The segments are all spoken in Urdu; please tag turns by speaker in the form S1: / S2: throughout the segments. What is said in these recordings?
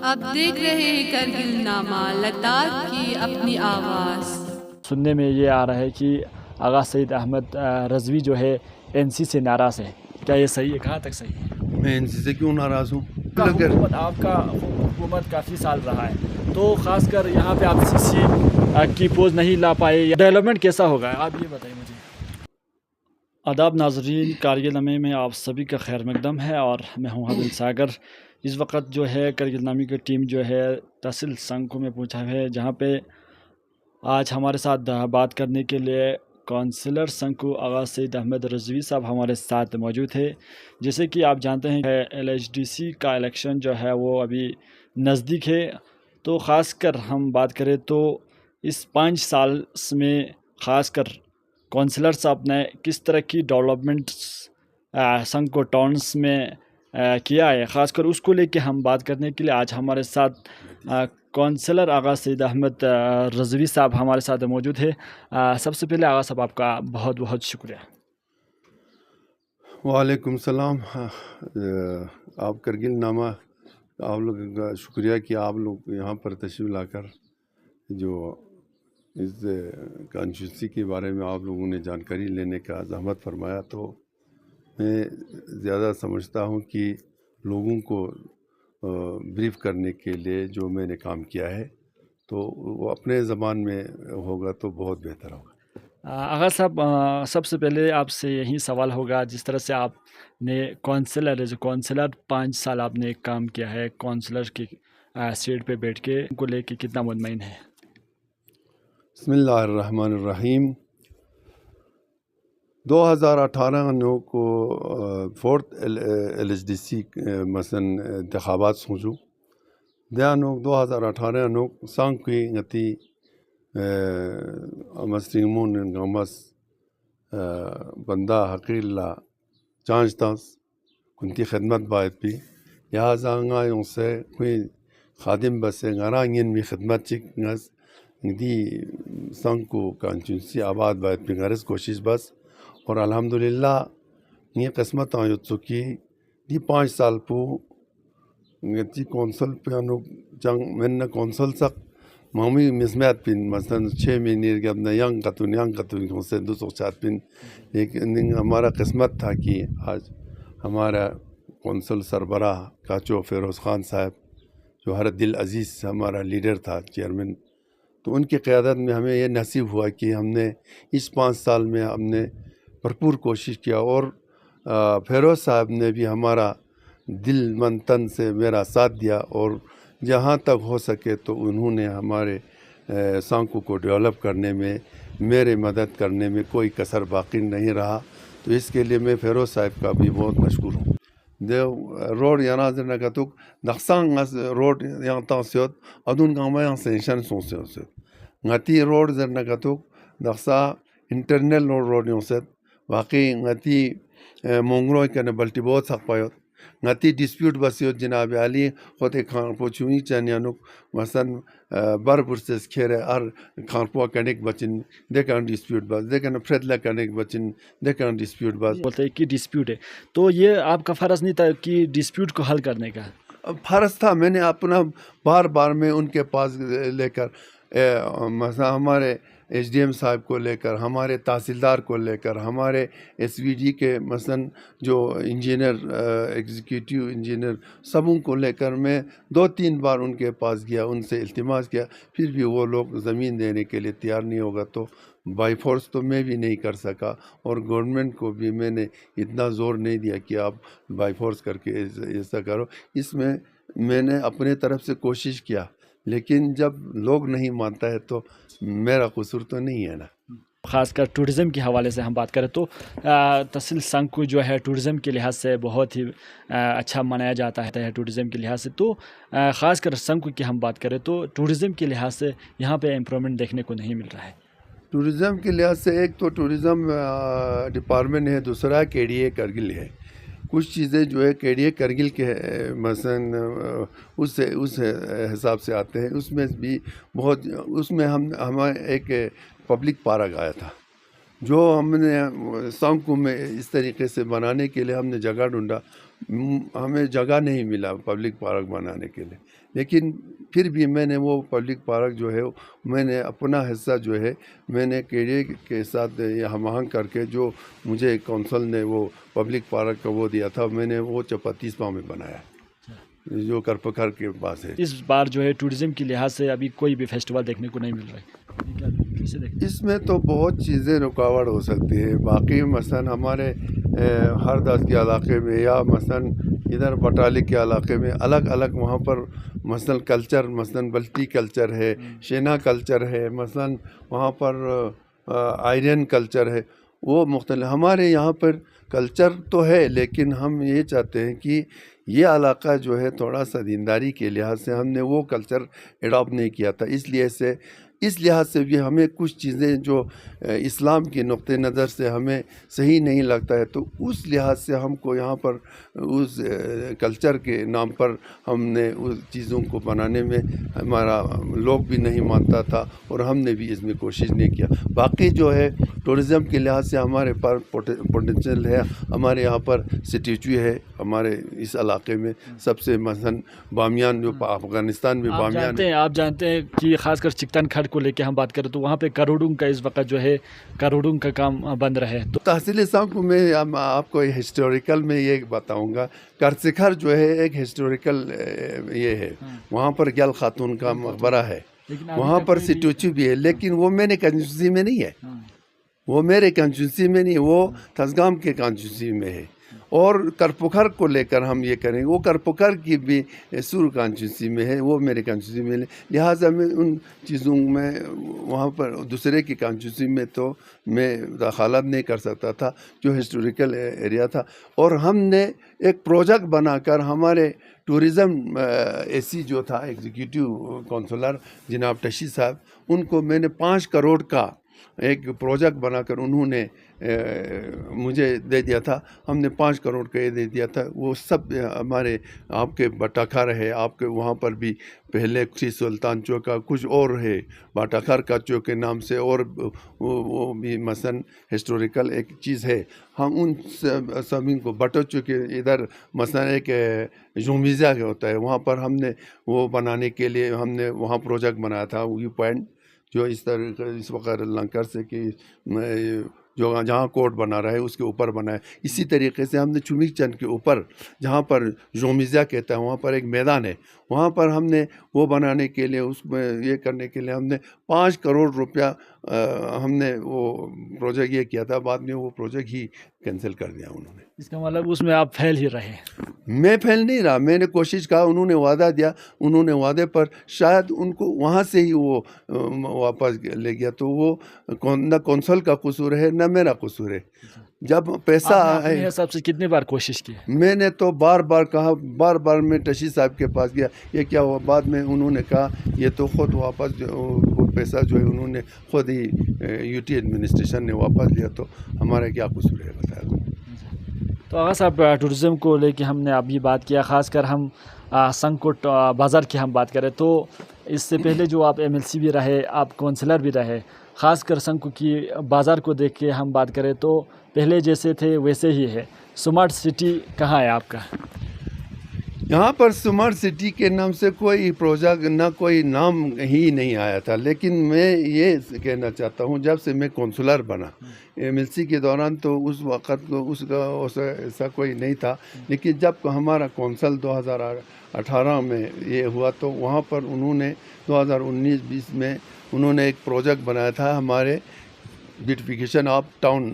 S1: اب دیکھ رہے ہیں کرگل نامہ لداخ کی اپنی آواز۔
S2: سننے میں یہ آ رہا ہے کہ آغا سعید احمد رضوی جو ہے این سی سے ناراض ہے، کیا یہ صحیح ہے؟ کہاں تک صحیح ہے؟
S3: میں این سی سے کیوں ناراض ہوں؟
S2: آپ کا حکومت کافی سال رہا ہے، تو خاص کر یہاں پہ آپ سی سی کی پوز نہیں لا پائے، ڈیولپمنٹ کیسا ہوگا آپ یہ بتائیں مجھے۔ آداب ناظرین، کارگل نامے میں آپ سبھی کا خیر مقدم ہے اور میں ہوں حبیل ساگر۔ اس وقت جو ہے کرگل نامی کی ٹیم جو ہے تحصیل سنکو میں پہنچا ہے، جہاں پہ آج ہمارے ساتھ بات کرنے کے لیے کونسلر سنکو آغا سعید احمد رضوی صاحب ہمارے ساتھ موجود ہے۔ جیسے کہ آپ جانتے ہیں کہ ایل ایچ ڈی سی کا الیکشن جو ہے وہ ابھی نزدیک ہے، تو خاص کر ہم بات کریں تو اس 5 سال میں خاص کر کونسلر صاحب نے کس طرح کی ڈیولپمنٹ سنکو ٹاؤنس میں کیا ہے، خاص کر اس کو لے کے ہم بات کرنے کے لیے آج ہمارے ساتھ کونسلر آغا سعید احمد رضوی صاحب ہمارے ساتھ موجود ہے۔ سب سے پہلے آغا صاحب آپ کا بہت بہت شکریہ۔
S3: وعلیکم السلام۔ آپ کرگل نامہ آپ لوگ کا شکریہ کہ آپ لوگ یہاں پر تشریف لا کر جو اس کانسٹیٹوئنسی کے بارے میں آپ لوگوں نے جانکاری لینے کا زحمت فرمایا، تو میں زیادہ سمجھتا ہوں کہ لوگوں کو بریف کرنے کے لیے جو میں نے کام کیا ہے تو وہ اپنے زبان میں ہوگا تو بہت بہتر ہوگا۔
S2: آغا صاحب، سب سے پہلے آپ سے یہی سوال ہوگا، جس طرح سے آپ نے کونسلر 5 سال آپ نے کام کیا ہے کونسلر کی سیٹ پہ بیٹھ کے، ان کو لے کے کتنا مطمئن ہے؟
S3: بسم اللہ الرحمن الرحیم۔ 2018 کو 4th L H D C مثلا انتخابات سوچو دیانو 2018 سانکی نتی مسلمون گمس بندہ حقیق لا چانج تانس کنتی خدمت باید بھی یہاں زانگا سے کوئی خادم بس گرانگین بھی خدمت چک نس دی سانکو کانچنسی آباد باید بھی غرض کوشش بس، اور الحمدللہ یہ قسمت آئیو چکی دی 5 سال پو نتی کونسل پیانو جنگ من کونسل سک مامی مسمیت پن مثلا 6 مہینے کے اپنا ینگ قطن سے 204 پن، لیکن ہمارا قسمت تھا کہ آج ہمارا کونسل سربراہ کاچو فیروز خان صاحب جو ہر دل عزیز ہمارا لیڈر تھا، چیئرمین، تو ان کی قیادت میں ہمیں یہ نصیب ہوا کہ ہم نے اس 5 سال میں ہم نے بھرپور کوشش کیا، اور فیروز صاحب نے بھی ہمارا دل من تن سے میرا ساتھ دیا، اور جہاں تک ہو سکے تو انہوں نے ہمارے سانکو کو ڈیولپ کرنے میں میرے مدد کرنے میں کوئی کسر باقی نہیں رہا، تو اس کے لیے میں فیروز صاحب کا بھی بہت مشکور ہوں۔ روڈ یہاں سے نکتوک نقصان روڈ یہاں تاسیوت ادون گاما یہاں سینشن سوسیوت نتی روڈ زر نکتوک نقصا انٹرنل روڈ یوں سے واقعی نتی مونگرو کنے بلٹی بہت سخت پایوت نتی ڈسپیوٹ بسیوت جناب علی خود خان پوچھوئی چنیانوک مثلا بر پرسس کھیرے ہر خان پوا کنیک بچن دیکھان ڈسپیوٹ بس دیکھان فریدلا کنیک بچن دیکھان ڈسپیوٹ بس
S2: بولتے ہیں کہ ڈسپیوٹ ہے، تو یہ آپ کا فرض نہیں تھا کہ ڈسپیوٹ کو حل کرنے کا؟
S3: فرض تھا، میں نے اپنا بار بار میں ان کے پاس لے کر مثلا ہمارے ایچ ڈی ایم صاحب کو لے کر، ہمارے تحصیلدار کو لے کر، ہمارے ایس وی ڈی کے مثلا جو انجینئر ایگزیکیٹیو انجینئر سبوں کو لے کر میں 2-3 بار ان کے پاس گیا، ان سے التماس کیا، پھر بھی وہ لوگ زمین دینے کے لیے تیار نہیں ہوگا، تو بائی فورس تو میں بھی نہیں کر سکا، اور گورنمنٹ کو بھی میں نے اتنا زور نہیں دیا کہ آپ بائی فورس کر کے ایسا کرو۔ اس میں میں نے اپنے طرف سے کوشش کیا، لیکن جب لوگ نہیں مانتا ہے تو میرا قصور تو نہیں ہے نا۔
S2: خاص کر ٹورزم کے حوالے سے ہم بات کریں تو تحصیل سنکو جو ہے ٹورزم کے لحاظ سے بہت ہی اچھا منایا جاتا ہے ٹورزم کے لحاظ سے، تو خاص کر سنکو کی ہم بات کریں تو ٹورزم کے لحاظ سے یہاں پہ امپرومنٹ دیکھنے کو نہیں مل رہا ہے۔
S3: ٹورزم کے لحاظ سے ایک تو ٹورزم ڈپارٹمنٹ ہے، دوسرا کے ڈی اے کرگل ہے۔ کچھ چیزیں جو ہے کے ڈی اے کرگل کے مثلا اس حساب سے آتے ہیں، اس میں بھی بہت، اس میں ہمیں ایک پبلک پارک آیا تھا جو ہم نے سانکو میں اس طریقے سے بنانے کے لیے ہم نے جگہ ڈھونڈا، ہمیں جگہ نہیں ملا پبلک پارک بنانے کے لیے، لیکن پھر بھی میں نے وہ پبلک پارک جو ہے میں نے اپنا حصہ جو ہے میں نے KDA کے ساتھ ہم آہنگ کر کے جو مجھے کونسل نے وہ پبلک پارک کا وہ دیا تھا، میں نے وہ چپاتیسپا میں بنایا جو کرپکھر کے پاس ہے۔
S2: اس بار جو ہے ٹورزم کے لحاظ سے ابھی کوئی بھی فیسٹیول دیکھنے کو نہیں مل رہا ہے،
S3: اس میں تو بہت چیزیں رکاوٹ ہو سکتی ہے، باقی مثلاً ہمارے ہرداس کے علاقے میں یا مثلاً ادھر بٹالی کے علاقے میں الگ الگ وہاں پر مثلاً کلچر، مثلاً بلٹی کلچر ہے، شینا کلچر ہے، مثلاً وہاں پر آئرن کلچر ہے، وہ مختلف۔ ہمارے یہاں پر کلچر تو ہے، لیکن ہم یہ چاہتے ہیں کہ یہ علاقہ جو ہے تھوڑا سا دینداری کے لحاظ سے ہم نے وہ کلچر اڈاپٹ نہیں کیا تھا، اس لحاظ سے بھی ہمیں کچھ چیزیں جو اسلام کے نقطہ نظر سے ہمیں صحیح نہیں لگتا ہے، تو اس لحاظ سے ہم کو یہاں پر اس کلچر کے نام پر ہم نے اس چیزوں کو بنانے میں ہمارا لوگ بھی نہیں مانتا تھا اور ہم نے بھی اس میں کوشش نہیں کیا۔ باقی جو ہے ٹورزم کے لحاظ سے ہمارے پاس پوٹینشیل ہے، ہمارے یہاں پر اسٹیچو ہے، ہمارے اس علاقے میں سب سے مثلاً بامیان جو افغانستان میں بامیان
S2: آپ جانتے ہیں کہ خاص کر چکتن کھڈ کو لے کے ہم بات کریں تو وہاں پہ کروڑوں کا اس وقت جو ہے کروڑوں کا کام بند رہے، تو
S3: تحصیل صاحب کو میں آپ کو ہسٹوریکل میں یہ بتاؤں گا، کرسکھر جو ہے ایک ہسٹوریکل یہ ہے، وہاں پر گل خاتون کا مقبرہ ہے، وہاں پر اسٹیچو بھی ہے، لیکن وہ میرے کنسٹیچوئنسی میں نہیں ہے، وہ میرے کنسٹیچوئنسی میں نہیں، وہ تھزگام کے کنسٹیچوئنسی میں ہے۔ اور کرپوکھر کو لے کر ہم یہ کریں گے، وہ کرپوکھر کی بھی سور کانسٹیچوئنسی میں ہے، وہ میرے کانسٹیچوئنسی میں نہیں، لہٰذا میں ان چیزوں میں وہاں پر دوسرے کی کانسٹیچوئنسی میں تو میں دخالت نہیں کر سکتا تھا جو ہسٹوریکل ایریا تھا۔ اور ہم نے ایک پروجیکٹ بنا کر ہمارے ٹورزم AC جو تھا ایگزیکٹو کونسلر جناب ٹشی صاحب، ان کو میں نے 5 کروڑ کا ایک پروجیکٹ بنا کر انہوں نے مجھے دے دیا تھا، ہم نے 5 کروڑ کا یہ دے دیا تھا، وہ سب ہمارے آپ کے بٹاخر ہے، آپ کے وہاں پر بھی پہلے سلطان چوک کا کچھ اور ہے، بٹاخر کا چوک کے نام سے، اور وہ بھی مثلاً ہسٹوریکل ایک چیز ہے، ہم ان سبھی کو بٹو چوک ادھر مثلاً ایک جومیزا ہوتا ہے، وہاں پر ہم نے وہ بنانے کے لیے ہم نے وہاں پروجیکٹ بنایا تھا، ویو پوائنٹ جو اس طرح اس وقت لنکر سے کہ جو جہاں کوٹ بنا رہا ہے اس کے اوپر بنا ہے، اسی طریقے سے ہم نے چمک چند کے اوپر جہاں پر جومیزا کہتا ہے وہاں پر ایک میدان ہے، وہاں پر ہم نے وہ بنانے کے لیے اس میں یہ کرنے کے لیے ہم نے 5 کروڑ روپیہ ہم نے وہ پروجیکٹ یہ کیا تھا، بعد میں وہ پروجیکٹ ہی کینسل کر دیا انہوں نے۔
S2: اس کا مطلب اس میں آپ پھیل ہی رہے؟
S3: میں پھیل نہیں رہا، میں نے کوشش کہا، انہوں نے وعدہ دیا، انہوں نے وعدے پر شاید ان کو وہاں سے ہی وہ واپس لے گیا، تو وہ نہ کونسل کا قصور ہے نہ میرا قصور ہے۔ جب پیسہ
S2: اپنے حساب سے کتنی بار کوشش کی؟
S3: میں نے تو بار بار کہا، بار بار میں ٹشی صاحب کے پاس گیا، یہ کیا ہوا، بعد میں انہوں نے کہا یہ تو خود واپس وہ پیسہ جو ہے انہوں نے خود ہی UT ایڈمنسٹریشن نے واپس لیا، تو ہمارا کیا قصور ہے بتایا تو۔
S2: تو آغا صاحب ٹورزم کو لے کے ہم نے ابھی بات کیا، خاص کر ہم سنگکوٹ بازار کی ہم بات کریں تو اس سے پہلے جو آپ MLC بھی رہے، آپ کونسلر بھی رہے، خاص کر سنگکوٹ کی بازار کو دیکھ کے ہم بات کریں تو پہلے جیسے تھے ویسے ہی ہے، سمارٹ سٹی کہاں ہے آپ کا؟
S3: یہاں پر سمارٹ سٹی کے نام سے کوئی پروجیکٹ نہ کوئی نام ہی نہیں آیا تھا، لیکن میں یہ کہنا چاہتا ہوں جب سے میں کونسلر بنا MLC کے دوران تو اس وقت اس کا ایسا کوئی نہیں تھا، لیکن جب ہمارا کونسل 2018 میں یہ ہوا تو وہاں پر انہوں نے 2019-20 میں انہوں نے ایک پروجیکٹ بنایا تھا ہمارے بیوٹیفیکیشن آف ٹاؤن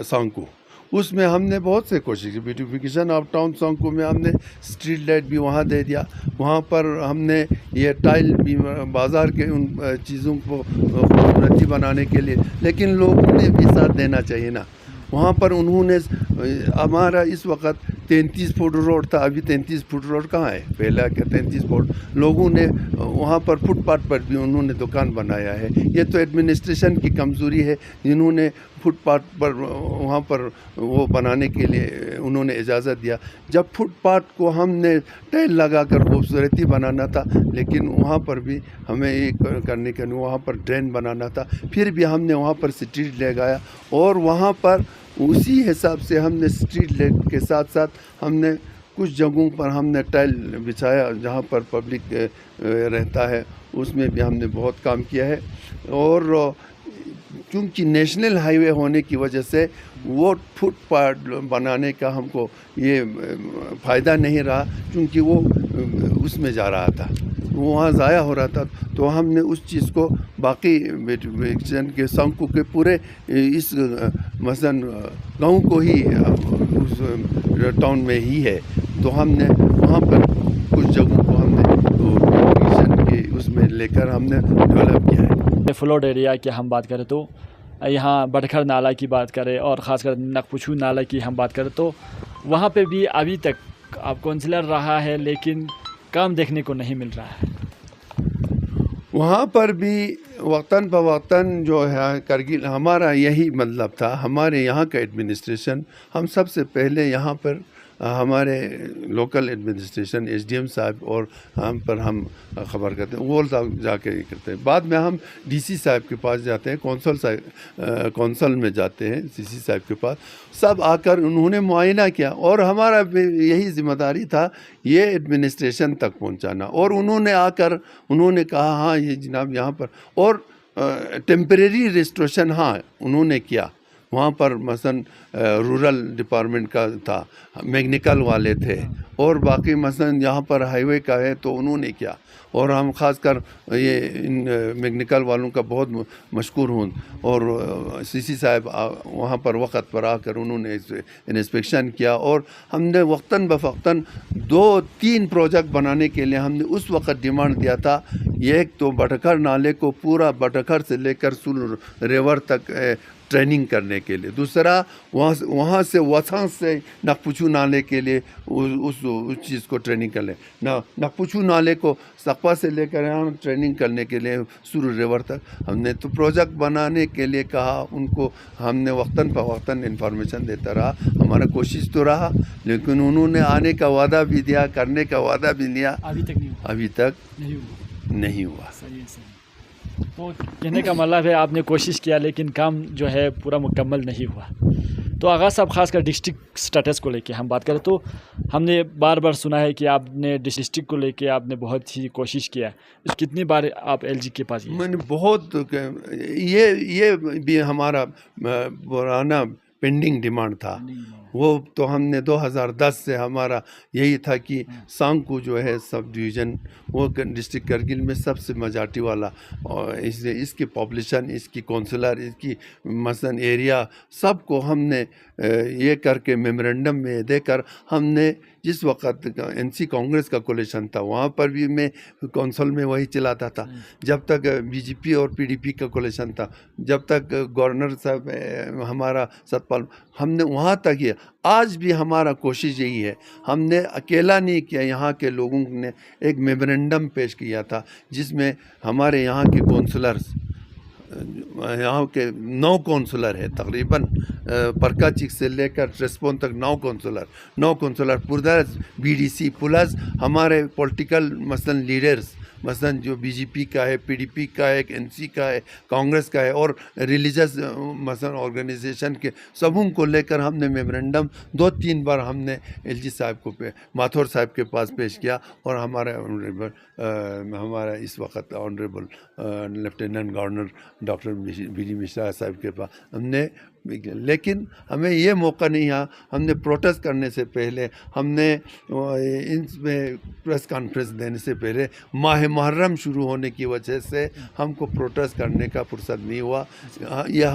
S3: سانکو، اس میں ہم نے بہت سے کوشش کی، بیوٹیفیکیشن آف ٹاؤن سانکو میں ہم نے اسٹریٹ لائٹ بھی وہاں دے دیا، وہاں پر ہم نے یہ ٹائل بھی بازار کے ان چیزوں کو خوبصورتی بنانے کے لیے، لیکن لوگوں نے بھی ساتھ دینا چاہیے نا، وہاں پر انہوں نے ہمارا اس وقت 33 فٹ روڈ تھا، ابھی 33 فٹ روڈ کہاں ہے، پہلا کہ 33 فٹ لوگوں نے وہاں پر فٹ پاتھ پر بھی انہوں نے دکان بنایا ہے، یہ تو ایڈمنسٹریشن کی کمزوری ہے، جنہوں نے فٹ پاتھ پر وہاں پر وہ بنانے کے لیے انہوں نے اجازت دیا، جب فٹ پاتھ کو ہم نے ٹائل لگا کر خوبصورتی بنانا تھا، لیکن وہاں پر بھی ہمیں یہ کرنے کے لیے وہاں پر ڈرین بنانا تھا، پھر بھی ہم نے وہاں پر اسٹریٹ لے گیا، اور وہاں پر اسی حساب سے ہم نے اسٹریٹ لائٹ کے ساتھ ساتھ ہم نے کچھ جگہوں پر ہم نے ٹائل بچھایا جہاں پر پبلک رہتا ہے، اس میں بھی ہم نے بہت کام کیا ہے. اور چونکہ نیشنل ہائی وے ہونے کی وجہ سے وہ فٹ پاتھ بنانے کا ہم کو یہ فائدہ نہیں رہا، چونکہ وہ اس میں جا رہا تھا، وہاں ضائع ہو رہا تھا. تو ہم نے اس چیز کو باقی کے سانکو کے پورے اس مثلاً گاؤں کو ہی اس ٹاؤن میں ہی ہے، تو ہم نے وہاں پر کچھ جگہوں کو ہم نے کے اس میں لے کر ہم نے ڈیولپ کیا ہے.
S2: فلوڈ ایریا کی ہم بات کریں تو یہاں بٹکھر نالہ کی بات کریں اور خاص کر نکپچھو نالہ کی ہم بات کریں تو وہاں پہ بھی ابھی تک آپ کونسلر رہا ہے لیکن کام دیکھنے کو نہیں مل رہا ہے.
S3: وہاں پر بھی وقتاً فوقتاً جو ہے کرگل ہمارا یہی مطلب تھا. ہمارے یہاں کا ایڈمنسٹریشن، ہم سب سے پہلے یہاں پر ہمارے local administration S D M صاحب اور ہم پر ہم خبر کرتے ہیں، وہ جا کے کرتے ہیں. بعد میں ہم ڈی سی صاحب کے پاس جاتے ہیں، کونسل میں جاتے ہیں سی سی صاحب کے پاس. سب آ کر انہوں نے معائنہ کیا اور ہمارا یہی ذمہ داری تھا یہ ایڈمنسٹریشن تک پہنچانا. اور انہوں نے آ کر انہوں نے کہا ہاں یہ جناب یہاں پر، اور ٹیمپریری ریسٹوریشن ہاں انہوں نے کیا. وہاں پر مثلاً رورل ڈپارٹمنٹ کا تھا، میکنیکل والے تھے، اور باقی مثلاً یہاں پر ہائی وے کا ہے تو انہوں نے کیا. اور ہم خاص کر یہ ان میکنیکل والوں کا بہت مشکور ہوں. اور سی سی صاحب وہاں پر وقت پر آ کر انہوں نے انسپیکشن کیا. اور ہم نے وقتاً بفقتاً 2-3 پروجیکٹ بنانے کے لیے ہم نے اس وقت ڈیمانڈ دیا تھا. ایک تو بٹکھر نالے کو پورا بٹکھر سے لے کر سول ریور تک ٹریننگ کرنے کے لیے، دوسرا وہاں سے وساں سے نکپچھو نالے کے لیے اس چیز کو ٹریننگ کر لیں. نکپچھو نالے کو سقپا سے لے کر یہاں ٹریننگ کرنے کے لیے سور ریور تک ہم نے تو پروجیکٹ بنانے کے لیے کہا. ان کو ہم نے وقتاً فوقتاً انفارمیشن دیتا رہا، ہمارا کوشش تو رہا، لیکن انہوں نے آنے کا وعدہ بھی دیا، کرنے کا وعدہ بھی دیا، ابھی تک نہیں ہوا.
S2: تو کہنے کا مطلب ہے آپ نے کوشش کیا لیکن کام جو ہے پورا مکمل نہیں ہوا. تو آغاز صاحب، خاص کر ڈسٹرکٹ سٹیٹس کو لے کے ہم بات کریں تو ہم نے بار بار سنا ہے کہ آپ نے ڈسٹرکٹ کو لے کے آپ نے بہت ہی کوشش کیا. کتنی بار آپ ایل جی کے پاس گئے؟
S3: میں نے بہت، یہ بھی ہمارا پرانا پینڈنگ ڈیمانڈ تھا. وہ تو ہم نے 2010 سے ہمارا یہی تھا کہ سانکو جو ہے سب ڈویژن وہ ڈسٹرکٹ کرگل میں سب سے میجارٹی والا، اور اس کی پاپولیشن، اس کی کونسلر، اس کی مثلاً ایریا سب کو ہم نے یہ کر کے میمورنڈم میں دے کر ہم نے جس وقت این سی کانگریس کا کولیشن تھا وہاں پر بھی میں کونسل میں وہی چلاتا تھا. جب تک بی جے پی اور پی ڈی پی کا کولیشن تھا، جب تک گورنر صاحب ہمارا ستپال، ہم نے وہاں تک یہ. آج بھی ہمارا کوشش یہی ہے. ہم نے اکیلا نہیں کیا، یہاں کے لوگوں نے ایک میمورنڈم پیش کیا تھا جس میں ہمارے یہاں کے کونسلرز، یہاں کے 9 کونسلر ہے تقریباً، پرکا چک سے لے کر ٹریسپون تک 9 councillor plus B D C plus ہمارے پولیٹیکل مثلاً لیڈرز، مثلاً جو بی جے پی کا ہے، پی ڈی پی کا ہے، این سی کا ہے، کانگریس کا ہے، اور ریلیجس مثلاً آرگنائزیشن کے سبوں کو لے کر ہم نے میمورنڈم 2-3 بار ہم نے ایل جی صاحب کو ماتھور صاحب کے پاس پیش کیا، اور ہمارا اس وقت honourable lieutenant governor doctor B D Mishra صاحب کے پاس ہم نے. لیکن ہمیں یہ موقع نہیں آیا. ہم نے پروٹیسٹ کرنے سے پہلے، ہم نے ان میں پریس کانفرنس دینے سے پہلے ماہ محرم شروع ہونے کی وجہ سے ہم کو پروٹیسٹ کرنے کا فرصت نہیں ہوا. یہ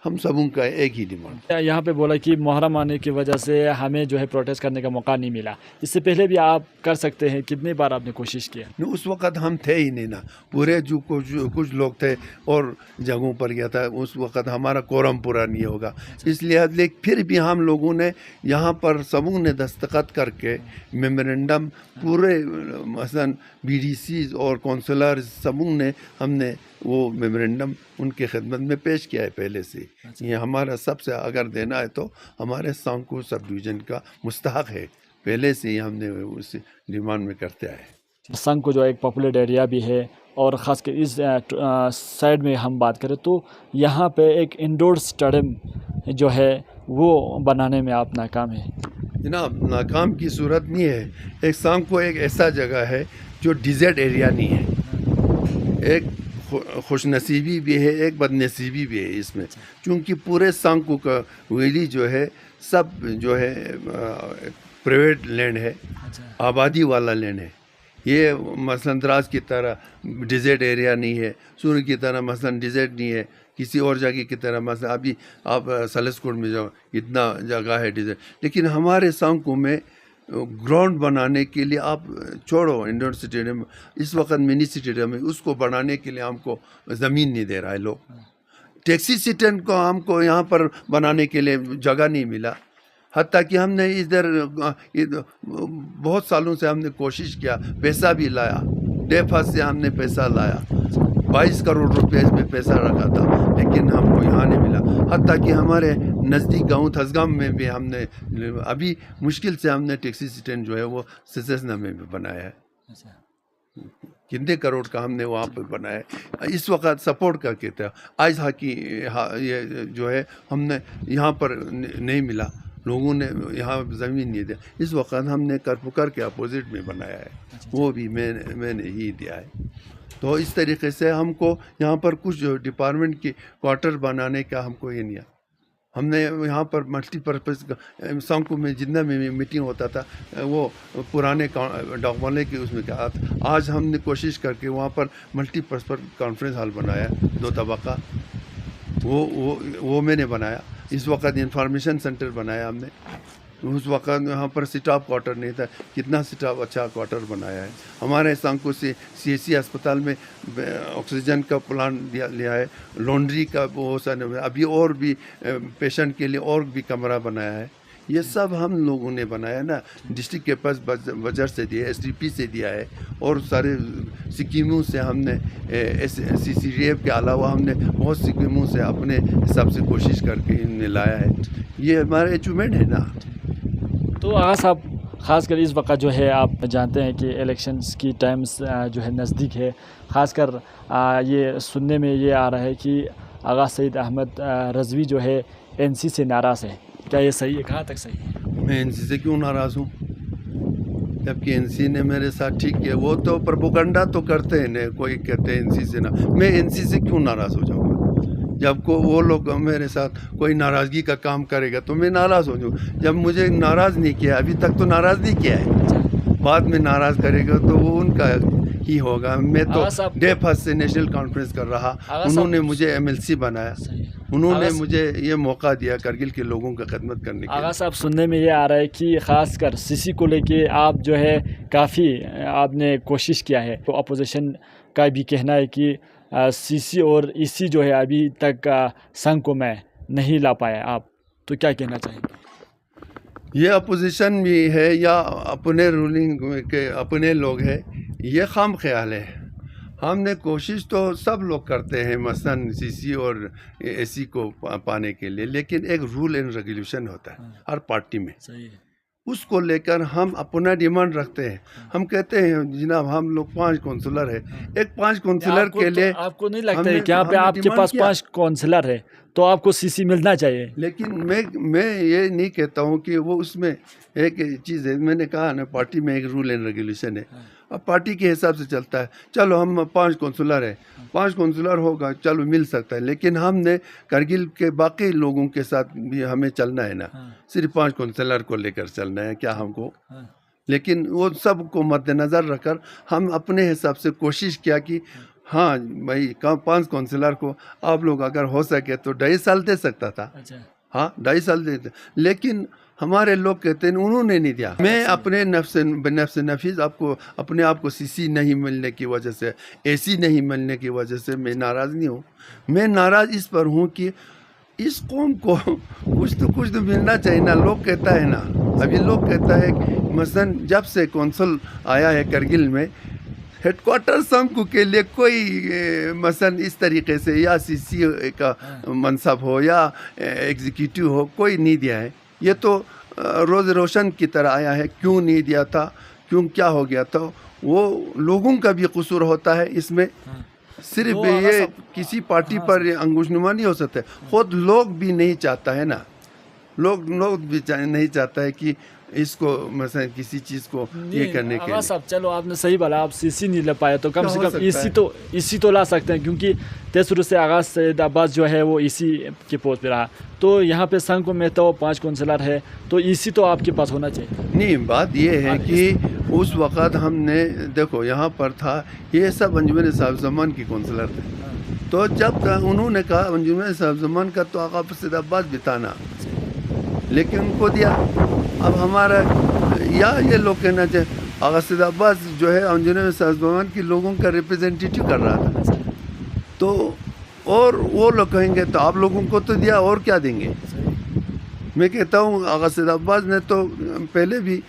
S3: ہم سبوں کا ایک ہی ڈیمانڈ.
S2: یہاں پہ بولا کہ محرم آنے کی وجہ سے ہمیں جو ہے پروٹیسٹ کرنے کا موقع نہیں ملا. اس سے پہلے بھی آپ کر سکتے ہیں، کتنی بار آپ نے کوشش کیا؟
S3: اس وقت ہم تھے ہی نہیں نا، پورے جو کچھ لوگ تھے اور جگہوں پر گیا تھا. اس وقت ہمارا کورم پورا نہیں ہوگا، اس لیے لیکن پھر بھی ہم لوگوں نے یہاں پر سبوں نے دستخط کر کے میمورنڈم پورے مثلاً بی ڈی سیز اور کونسلر سبوں نے ہم نے وہ میمورنڈم ان کے خدمت میں پیش کیا ہے پہلے سے. یہ ہمارا سب سے اگر دینا ہے تو ہمارے سانکو سب ڈویژن کا مستحق ہے، پہلے سے ہی ہم نے اس ڈیمانڈ میں کرتے آئے.
S2: سانکو جو ایک پاپولر ایریا بھی ہے، اور خاص کر اس سائڈ میں ہم بات کریں تو یہاں پہ ایک انڈور اسٹیڈیم جو ہے وہ بنانے میں آپ ناکام ہیں؟
S3: جناب ناکام کی صورت نہیں ہے. ایک سانکو ایک ایسا جگہ ہے جو ڈیزرٹ ایریا نہیں ہے. ایک خوش نصیبی بھی ہے ایک بد نصیبی بھی ہے اس میں, چونکہ پورے سانکو کا ویلی جو ہے سب جو ہے پرائیویٹ لینڈ ہے, آبادی والا لینڈ ہے. یہ مثلاً دراز کی طرح ڈیزرٹ ایریا نہیں ہے, سور کی طرح مثلاً ڈیزرٹ نہیں ہے, کسی اور جگہ کی طرح مثلا ابھی آپ سلسکوٹ میں جاؤ اتنا جگہ ہے ڈیزرٹ. لیکن ہمارے سانکو میں گراؤنڈ بنانے کے لیے آپ چھوڑو انڈور اسٹیڈیم, اس وقت منی اسٹیڈیم ہے, اس کو بنانے کے لیے ہم کو زمین نہیں دے رہا ہے لوگ. ٹیکسی اسٹینڈ کو ہم کو یہاں پر بنانے کے لیے جگہ نہیں ملا. حتیٰ کہ ہم نے ادھر بہت سالوں سے ہم نے کوشش کیا, پیسہ بھی لایا, ڈیفا سے ہم نے پیسہ لایا, 22 کروڑ روپے اس میں پیسہ رکھا تھا, لیکن ہم کو یہاں نہیں ملا. حتیٰ کہ ہمارے نزدیک گاؤں تھزگام میں بھی ہم نے ابھی مشکل سے ہم نے ٹیکسی اسٹینڈ جو ہے وہ سسنا میں بھی بنایا ہے. کتنے کروڑ کا ہم نے وہاں پہ بنایا ہے. اس وقت سپورٹ کا کہتا ہے آج یہ جو ہے ہم نے یہاں پر نہیں ملا, لوگوں نے یہاں زمین نہیں دیا. اس وقت ہم نے کرپوکر کے اپوزٹ میں بنایا ہے, وہ بھی میں نے ہی دیا ہے. تو اس طریقے سے ہم کو یہاں پر کچھ ڈپارٹمنٹ کے کوارٹر بنانے کا ہم کو یہ نہیں ہے. ہم نے یہاں پر ملٹی پرپز سانکو میں جتنا بھی میٹنگ ہوتا تھا وہ پرانے ڈاکومنٹ کے اس میں کہا تھا. آج ہم نے کوشش کر کے وہاں پر ملٹی پرپز کانفرنس ہال بنایا 2 طبقہ, وہ میں نے بنایا. اس وقت انفارمیشن سینٹر بنایا ہم نے. اس وقت یہاں پر سٹاف کوارٹر نہیں تھا, کتنا سٹاف اچھا کوارٹر بنایا ہے. ہمارے سانکو سے CSC اسپتال میں آکسیجن کا پلانٹ لیا ہے, لانڈری کا بہت سارے, ابھی اور بھی پیشنٹ کے لیے اور بھی کمرہ بنایا ہے. یہ سب ہم لوگوں نے بنایا نا, ڈسٹرکٹ کے پاس بجٹ سے دیا ہے, SDP سے دیا ہے, اور سارے سکیموں سے ہم نے CCDF کے علاوہ ہم نے بہت سکیموں سے اپنے حساب سے کوشش کر کے ان میں لایا ہے. یہ ہمارا اچیومنٹ ہے نا.
S2: تو آغا صاحب خاص کر اس وقت جو ہے آپ جانتے ہیں کہ الیکشنز کی ٹائمز جو ہے نزدیک ہے. خاص کر یہ سننے میں یہ آ رہا ہے کہ آغا سعید احمد رضوی جو ہے NC سے ناراض ہے. کیا یہ صحیح ہے؟ کہاں تک صحیح ہے؟
S3: میں NC سے کیوں ناراض ہوں, جبکہ NC نے میرے ساتھ ٹھیک کیا. وہ تو پروپیگنڈا تو کرتے ہیں, کوئی کہتے ہیں NC سے میں NC سے کیوں ناراض ہو جاؤں گا. جب کو وہ لوگ میرے ساتھ کوئی ناراضگی کا کام کرے گا تو میں ناراض ہو جاؤں. جب مجھے ناراض نہیں کیا, ابھی تک تو ناراض نہیں کیا ہے, بعد میں ناراض کرے گا تو وہ ان کا ہی ہوگا. میں تو ڈے فرسٹ سے نیشنل کانفرنس کر رہا, انہوں نے مجھے MLC بنایا, انہوں نے مجھے یہ موقع دیا کرگل کے لوگوں کا خدمت کرنے کے.
S2: آغا صاحب سننے میں یہ آ رہا ہے کہ خاص کر CC کو لے کے آپ جو ہے کافی آپ نے کوشش کیا ہے. تو اپوزیشن کا بھی کہنا ہے کہ CC اور EC جو ہے ابھی تک سانکو میں نہیں لا پائے. آپ تو کیا کہنا چاہیں گے؟
S3: یہ اپوزیشن بھی ہے یا اپنے رولنگ کے اپنے لوگ ہیں, یہ خام خیال ہے. ہم نے کوشش تو سب لوگ کرتے ہیں مثلاً CC اور AC کو پانے کے لیے, لیکن ایک رول اینڈ ریگولیشن ہوتا ہے ہر پارٹی میں.
S2: صحیح ہے.
S3: اس کو لے کر ہم اپنا ڈیمانڈ رکھتے ہیں. ہم کہتے ہیں جناب ہم لوگ 5 کونسلر ہیں, ایک 5 کونسلر کے لیے
S2: آپ کو نہیں لگتا ہے کہ یہاں پہ آپ کے پاس 5 کونسلر ہے تو آپ کو CC ملنا چاہیے؟
S3: لیکن میں یہ نہیں کہتا ہوں کہ وہ اس میں ایک چیز ہے. میں نے کہا نا پارٹی میں ایک رول اینڈ ریگولیشن ہے, اب پارٹی کے حساب سے چلتا ہے. چلو ہم 5 کونسلر ہیں, 5 کونسلر ہوگا, چلو مل سکتا ہے. لیکن ہم نے کرگل کے باقی لوگوں کے ساتھ بھی ہمیں چلنا ہے نا, صرف 5 کونسلر کو لے کر چلنا ہے کیا ہم کو. لیکن وہ سب کو مد نظر رکھ کر ہم اپنے حساب سے کوشش کیا کہ ہاں بھائی 5 کونسلر کو آپ لوگ اگر ہو سکے تو 2.5 سال دے سکتا تھا. ہاں 2.5 سال دیتے, لیکن ہمارے لوگ کہتے ہیں انہوں نے نہیں دیا. میں اپنے نفس نفیس آپ کو اپنے آپ کو CC نہیں ملنے کی وجہ سے, AC نہیں ملنے کی وجہ سے میں ناراض نہیں ہوں. میں ناراض اس پر ہوں کہ اس قوم کو کچھ تو ملنا چاہیے نا. لوگ کہتا ہے نا, ابھی لوگ کہتا ہے مثلا جب سے کونسل آیا ہے کرگل میں, ہیڈ کوارٹر سانکو کے لیے کوئی مثلا اس طریقے سے یا CC کا منصب ہو یا ایگزیکٹو ہو, کوئی نہیں دیا ہے. یہ تو روز روشن کی طرح آیا ہے. کیوں نہیں دیا تھا, کیوں کیا ہو گیا تھا, وہ لوگوں کا بھی قصور ہوتا ہے اس میں. صرف یہ کسی پارٹی پر انگوش نما نہیں ہو سکتے, خود لوگ بھی نہیں چاہتا ہے نا. لوگ بھی نہیں چاہتا ہے کہ اس کو مثلا کسی چیز کو یہ کرنے کے
S2: آغا
S3: لیے.
S2: صاحب چلو آپ نے صحیح بولا, آپ سی سی نہیں لے پائے تو کم سے
S3: ہو
S2: کم
S3: سکتا ہے.
S2: ای سی تو لا سکتے ہیں, کیونکہ تیسرے سے آغاز سید عباس جو ہے وہ ای سی کے پوسٹ پہ رہا, تو یہاں پہ سنکو میں تو 5 کونسلر ہے, تو ای سی تو آپ کے پاس ہونا چاہیے.
S3: نہیں, بات یہ ہے کہ اس وقت ہم نے دیکھو یہاں پر تھا, یہ سب انجمن صاحب زمان کی کونسلر تھے, تو جب انہوں نے کہا انجمن صاحب زمان کا تو آقا سید عباس بھی تھا نا, لیکن ان کو دیا. اب ہمارا یا یہ لوگ کہنا چاہے آقا سید عباس جو ہے انجمن صاحب زمان کی لوگوں کا ریپرزینٹیٹیو کر رہا تھا, تو اور وہ لوگ کہیں گے تو آپ لوگوں کو تو دیا اور کیا دیں گے. میں کہتا ہوں آقا سید عباس نے تو پہلے بھی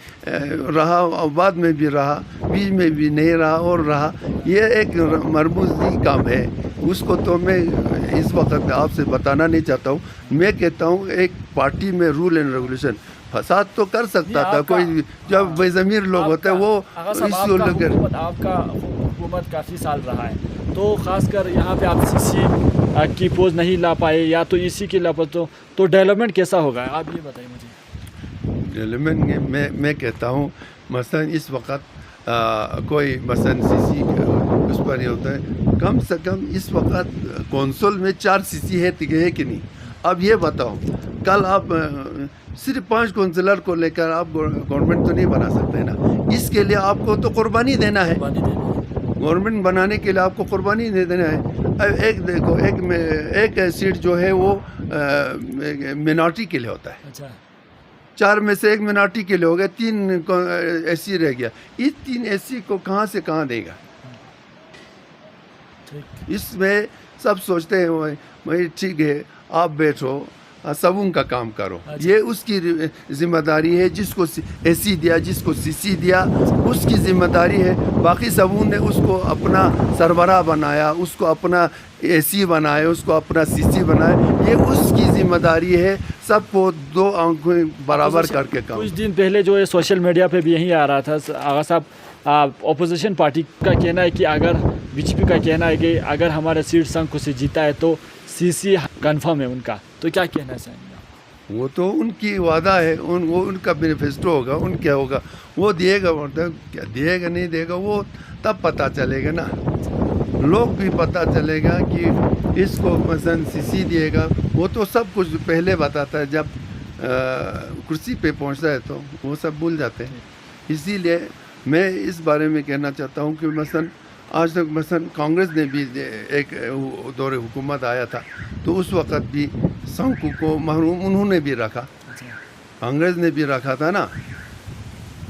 S3: رہا اور بعد میں بھی رہا, بیچ میں بھی نہیں رہا اور رہا. یہ ایک مرموزی کام ہے, اس کو تو میں اس وقت آپ سے بتانا نہیں چاہتا ہوں. میں کہتا ہوں ایک پارٹی میں رول اینڈ ریگولیشن, فساد تو کر سکتا تھا کوئی, جب بے ضمیر لوگ ہوتے ہیں وہ
S2: آپ کا حکومت کافی سال رہا ہے, تو خاص کر یہاں پہ آپ سی سی کی پوز نہیں لا پائے یا تو ای سی کی لا پائے, تو ڈیولپمنٹ کیسا ہوگا آپ یہ بتائیں مجھے.
S3: ڈیولپمنٹ میں کہتا ہوں مثلا اس وقت کوئی مثلا سی سی اس پر یہ ہوتا ہے, کم سے کم اس وقت کونسل میں 4 سی سی ہے کہ نہیں. اب یہ بتاؤ, کل آپ صرف 5 کونسلر کو لے کر آپ گورنمنٹ تو نہیں بنا سکتے نا. اس کے لیے آپ کو تو قربانی دینا ہے. گورنمنٹ بنانے کے لیے آپ کو قربانی دے دینا ہے. ایک دیکھو, ایک سیٹ جو ہے وہ مینارٹی کے لیے ہوتا ہے. 4 میں سے 1 مینارٹی کے لیے ہو گیا, 3 ایس سی رہ گیا. اس 3 ایس سی کو کہاں سے کہاں دے گا. اس میں سب سوچتے ہیں بھائی ٹھیک ہے آپ بیٹھو سبوں کا کام کرو, یہ اس کی ذمہ داری ہے. جس کو اے سی دیا, جس کو سی سی دیا, اس کی ذمہ داری ہے. باقی سبوں نے اس کو اپنا سربراہ بنایا, اس کو اپنا اے سی بنایا, اس کو اپنا سی سی بنایا, یہ اس کی ذمہ داری ہے. سب کو 2 آنکھیں برابر کر کے کام.
S2: کچھ دن پہلے جو ہے سوشل میڈیا پہ بھی یہی آ رہا تھا آغا صاحب, اپوزیشن پارٹی کا کہنا ہے کہ اگر بی جے پی کا کہنا ہے کہ اگر ہمارا سیٹ سنکو سے جیتا ہے تو سی سی کنفرم ہے ان کا, تو کیا کہنا چاہیں گے.
S3: وہ تو ان کی وعدہ ہے, وہ ان کا مینیفیسٹو ہوگا, ان کیا ہوگا وہ دیے گا. کیا دے گا نہیں دے گا وہ تب پتہ چلے گا نا. لوگ بھی پتہ چلے گا کہ اس کو مثلا سی سی دیے گا. وہ تو سب کچھ پہلے بتاتا ہے, جب کرسی پہ پہنچتا ہے تو وہ سب بھول جاتے ہیں. اسی لیے میں اس بارے میں کہنا چاہتا ہوں کہ مثلا آج تک مثلا کانگریس نے بھی ایک دور حکومت آیا تھا, تو اس وقت بھی سنکو کو محروم انہوں نے بھی رکھا, کانگریس نے بھی رکھا تھا نا.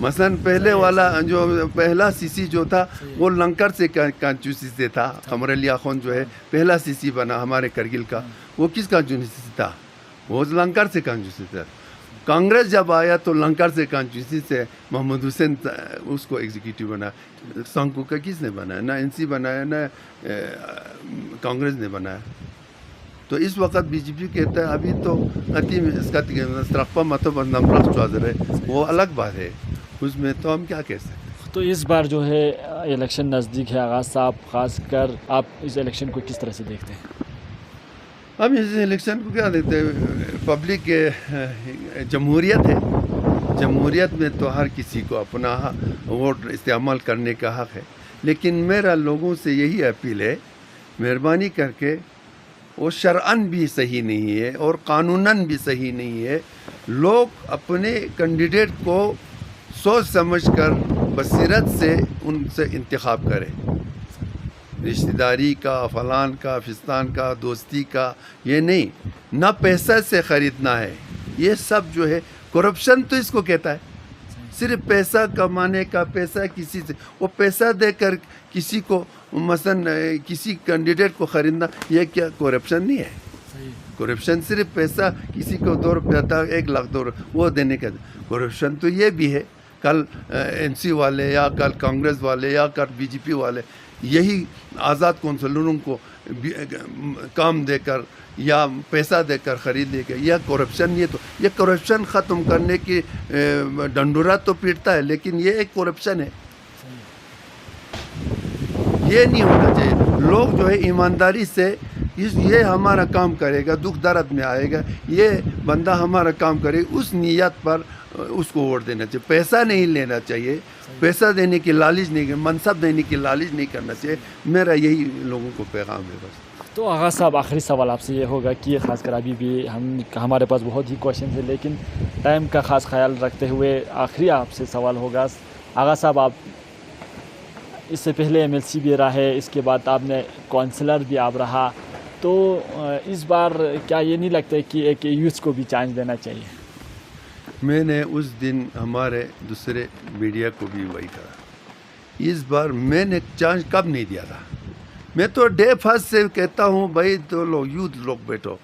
S3: مثلا پہلے والا جو پہلا سی سی جو تھا وہ لنکر سے کانچوسی سے تھا. قمر علی خان جو ہے پہلا سی سی بنا ہمارے کرگل کا, وہ کس کانچوسی سے تھا, وہ لنکر سے کانچوسی تھا. کانگریس جب آیا تو لنکر سے کانچوسی سے محمد حسین اس کو ایگزیکٹو بنا. سنکو کا کس نے بنایا, نہ این سی بنایا نہ کانگریس نے بنایا. تو اس وقت بی جے پی کہتا ہے ابھی تو اس کا طرفہ مطلب نمرخ چوہدر ہے, وہ الگ بات ہے, اس میں تو ہم کیا کہہ سکتے ہیں.
S2: تو اس بار جو ہے الیکشن نزدیک ہے آغاز صاحب, خاص کر آپ اس الیکشن کو کس طرح سے دیکھتے ہیں.
S3: ہم اس الیکشن کو کیا دیکھتے ہیں, پبلک جمہوریت ہے. جمہوریت میں تو ہر کسی کو اپنا ووٹ استعمال کرنے کا حق ہے, لیکن میرا لوگوں سے یہی اپیل ہے, مہربانی کر کے وہ شرعاً بھی صحیح نہیں ہے اور قانوناً بھی صحیح نہیں ہے. لوگ اپنے کینڈیڈیٹ کو سوچ سمجھ کر بصیرت سے ان سے انتخاب کریں. رشتہ داری کا, فلان کا, فستان کا, دوستی کا, یہ نہیں. نہ پیسہ سے خریدنا ہے, یہ سب جو ہے کرپشن تو اس کو کہتا ہے. صرف پیسہ کمانے کا, پیسہ کسی سے وہ پیسہ دے کر کسی کو مثلا کسی کینڈیڈیٹ کو خریدنا, یہ کیا کرپشن نہیں ہے. کرپشن صرف پیسہ کسی کو 2 روپیہ تھا 1 لاکھ 2 وہ دینے کا. کرپشن تو یہ بھی ہے, کل این سی والے یا کل کانگریس والے یا کل بی جے پی والے یہی آزاد کونسلروں کو کام دے کر یا پیسہ دے کر خرید لے کے, یہ کرپشن. یہ کرپشن ختم کرنے کی ڈنڈورا تو پیٹتا ہے, لیکن یہ ایک کرپشن ہے. یہ نہیں ہونا چاہیے. لوگ جو ہے ایمانداری سے یہ ہمارا کام کرے گا، دکھ درد میں آئے گا، یہ بندہ ہمارا کام کرے گا، اس نیت پر اس کو ووٹ دینا چاہیے. پیسہ نہیں لینا چاہیے، پیسہ دینے کی لالچ نہیں، منصب دینے کی لالچ نہیں کرنا چاہیے. میرا یہی لوگوں کو پیغام ہے بس.
S2: تو آغا صاحب آخری سوال آپ سے یہ ہوگا کہ خاص کر ابھی بھی ہمارے پاس بہت ہی کوشچنز ہیں، لیکن ٹائم کا خاص خیال رکھتے ہوئے آخری آپ سے سوال ہوگا. آغا صاحب آپ اس سے پہلے ایم ایل سی بھی رہے، اس کے بعد آپ نے کونسلر بھی آپ رہا، تو اس بار کیا یہ نہیں لگتا ہے کہ ایک یوتھ کو بھی چانس دینا چاہیے؟
S3: میں نے اس دن ہمارے دوسرے میڈیا کو بھی وہی کہا، اس بار میں نے چانس کب نہیں دیا تھا. میں تو ڈے فرسٹ سے کہتا ہوں بھائی تو لوگ یوتھ لوگ بیٹھو،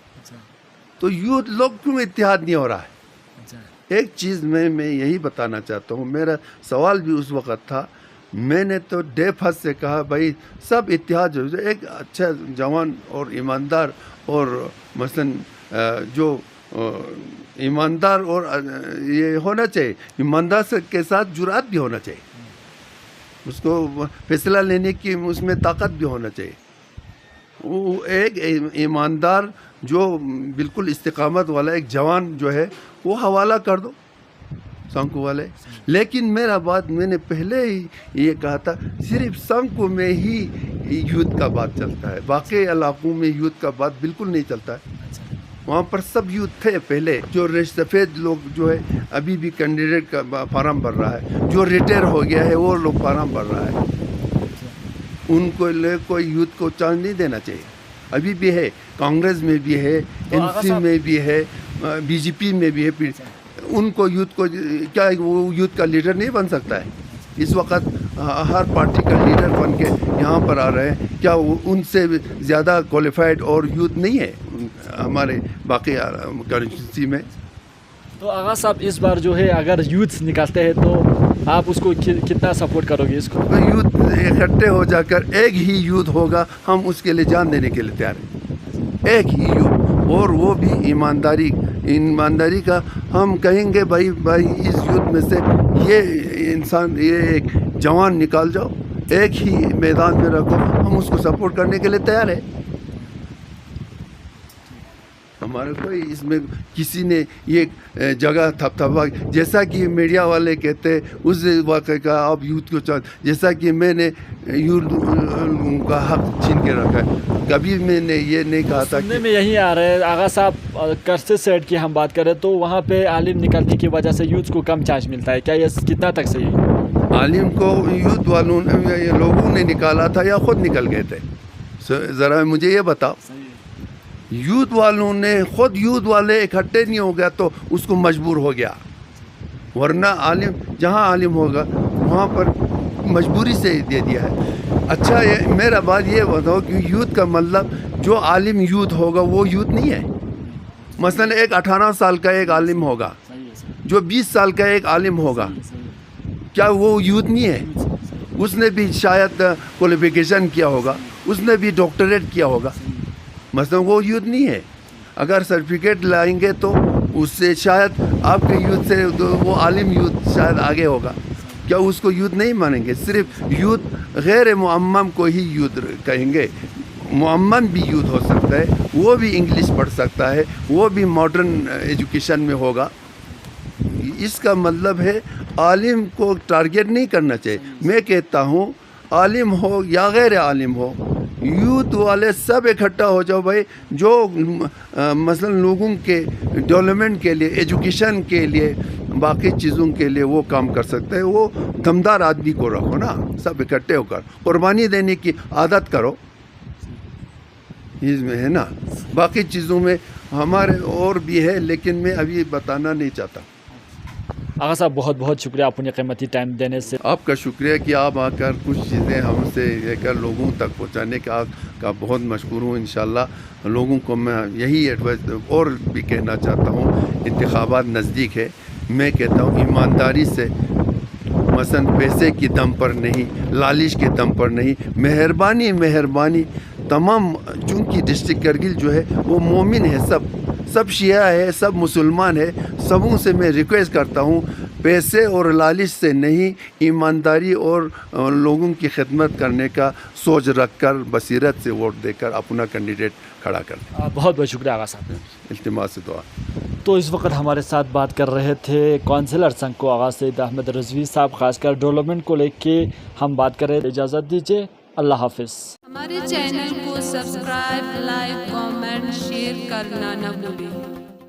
S3: تو یوتھ لوگ کیوں اتحاد نہیں ہو رہا ہے؟ ایک چیز میں یہی بتانا چاہتا ہوں، میرا سوال بھی اس وقت تھا، میں نے تو ڈے فرسٹ سے کہا بھائی سب اتحاد ہو جائے، ایک اچھا جوان اور ایماندار اور مثلا جو ایماندار اور یہ ہونا چاہیے، ایماندار کے ساتھ جرأت بھی ہونا چاہیے، اس کو فیصلہ لینے کی اس میں طاقت بھی ہونا چاہیے. وہ ایک ایماندار جو بالکل استقامت والا ایک جوان جو ہے وہ حوالہ کر دو سانکو والے. لیکن میرا بات میں نے پہلے ہی یہ کہا تھا، صرف سانکو میں ہی یوتھ کا بات چلتا ہے، باقی علاقوں میں یوتھ کا بات بالکل نہیں چلتا ہے. وہاں پر سب یوتھ تھے پہلے، جو سفید لوگ جو ہے ابھی بھی کینڈیڈیٹ کا فارم بھر رہا ہے، جو ریٹائر ہو گیا ہے وہ لوگ فارم بھر رہا ہے. ان کو لے کوئی یوتھ کو چانس نہیں دینا چاہیے. ابھی بھی ہے، کانگریس میں بھی ہے، این سی میں بھی ہے، بی جے پی میں بھی ہے. ان کو یوتھ کو کیا وہ یوتھ کا لیڈر نہیں بن سکتا ہے؟ اس وقت ہر پارٹی کا لیڈر بن کے یہاں پر آ رہے ہیں، کیا ان سے زیادہ کوالیفائڈ اور یوتھ نہیں ہے ہمارے باقی کانسٹیٹوئنسی میں؟
S2: تو آغا صاحب اس بار جو ہے اگر یوتھ نکالتے ہیں تو آپ اس کو کتنا سپورٹ کرو گے؟ اس کو
S3: یوتھ اکٹھے ہو جا کر ایک ہی یوتھ ہوگا، ہم اس کے لیے جان دینے کے لیے تیار ہیں. ایک ہی یوتھ، اور وہ بھی ایمانداری کا. ہم کہیں گے بھائی اس یوتھ میں سے یہ انسان، یہ ایک جوان نکال جاؤ، ایک ہی میدان میں رکھو، ہم اس کو سپورٹ کرنے کے لیے تیار ہیں. ہمارے کوئی اس میں کسی نے یہ جگہ تھپتھپا، جیسا کہ میڈیا والے کہتے ہیں اس واقعے کا آپ یوتھ کو جیسا کہ میں نے یوتھ کا حق چھین کے رکھا ہے. کبھی میں نے یہ نہیں کہا تھا
S2: سننے میں یہی آ رہا ہے آغا صاحب، کرسے سیٹ کی ہم بات کریں تو وہاں پہ عالم نکلنے کی وجہ سے یوتھ کو کم چانس ملتا ہے، کیا یہ کتنا تک صحیح ہے؟
S3: عالم کو یوتھ والوں نے، لوگوں نے نکالا تھا یا خود نکل گئے تھے؟ ذرا مجھے یہ بتاؤ. یوتھ والوں نے خود، یوتھ والے اکٹھے نہیں ہو گیا تو اس کو مجبور ہو گیا، ورنہ عالم جہاں عالم ہوگا وہاں پر مجبوری سے دے دیا ہے. اچھا میرا بات یہ بتاؤ کہ یوتھ کا مطلب جو عالم یوتھ ہوگا وہ یوتھ نہیں ہے. مثلا ایک 18 سال کا ایک عالم ہوگا، جو 20 سال کا ایک عالم ہوگا، کیا وہ یوتھ نہیں ہے؟ اس نے بھی شاید کوالیفیکیشن کیا ہوگا، اس نے بھی ڈاکٹریٹ کیا ہوگا، مثلا وہ یوتھ نہیں ہے. اگر سرٹیفکیٹ لائیں گے تو اس سے شاید آپ کے یوتھ سے وہ عالم یوتھ شاید آگے ہوگا. کیا اس کو یوتھ نہیں مانیں گے؟ صرف یوتھ غیر معمم کو ہی یوتھ کہیں گے. معمم بھی یوتھ ہو سکتا ہے، وہ بھی انگلش پڑھ سکتا ہے، وہ بھی ماڈرن ایجوکیشن میں ہوگا. اس کا مطلب ہے عالم کو ٹارگیٹ نہیں کرنا چاہیے. میں کہتا ہوں عالم ہو یا غیر عالم ہو، یوتھ والے سب اکٹھا ہو جاؤ بھائی، جو مثلا لوگوں کے ڈیولپمنٹ کے لیے، ایجوکیشن کے لیے، باقی چیزوں کے لیے وہ کام کر سکتے ہیں. وہ دمدار آدمی کو رکھو نا، سب اکٹھے ہو کر قربانی دینے کی عادت کرو. اس میں ہے نا، باقی چیزوں میں ہمارے اور بھی ہے لیکن میں ابھی بتانا نہیں چاہتا.
S2: آغا صاحب بہت بہت شکریہ اپنی قیمتی ٹائم دینے سے.
S3: آپ کا شکریہ کہ آپ آ کر کچھ چیزیں ہم سے لے کر لوگوں تک پہنچانے کا بہت مشکور ہوں. انشاءاللہ لوگوں کو میں یہی ایڈوائس اور بھی کہنا چاہتا ہوں. انتخابات نزدیک ہے، میں کہتا ہوں ایمانداری سے، مثلا پیسے کی دم پر نہیں، لالچ کے دم پر نہیں، مہربانی تمام. چونکہ ڈسٹرکٹ کرگل جو ہے وہ مومن ہے، سب شیعہ ہے، سب مسلمان ہے. سبوں سے میں ریکویسٹ کرتا ہوں پیسے اور لالچ سے نہیں، ایمانداری اور لوگوں کی خدمت کرنے کا سوچ رکھ کر بصیرت سے ووٹ دے کر اپنا کینڈیڈیٹ کھڑا کریں۔
S2: بہت بہت شکریہ آغا صاحب۔
S3: التماس دعا۔
S2: تو اس وقت ہمارے ساتھ بات کر رہے تھے کونسلر سنگھ کو آغا سید احمد رضوی صاحب، خاص کر ڈیولپمنٹ کو لے کے ہم بات کر رہے تھے۔ اجازت دیجیے، اللہ حافظ۔
S1: ہمارے چینل کو سبسکرائب، لائک، کامنٹ، شیئر کرنا نہ بھولیں۔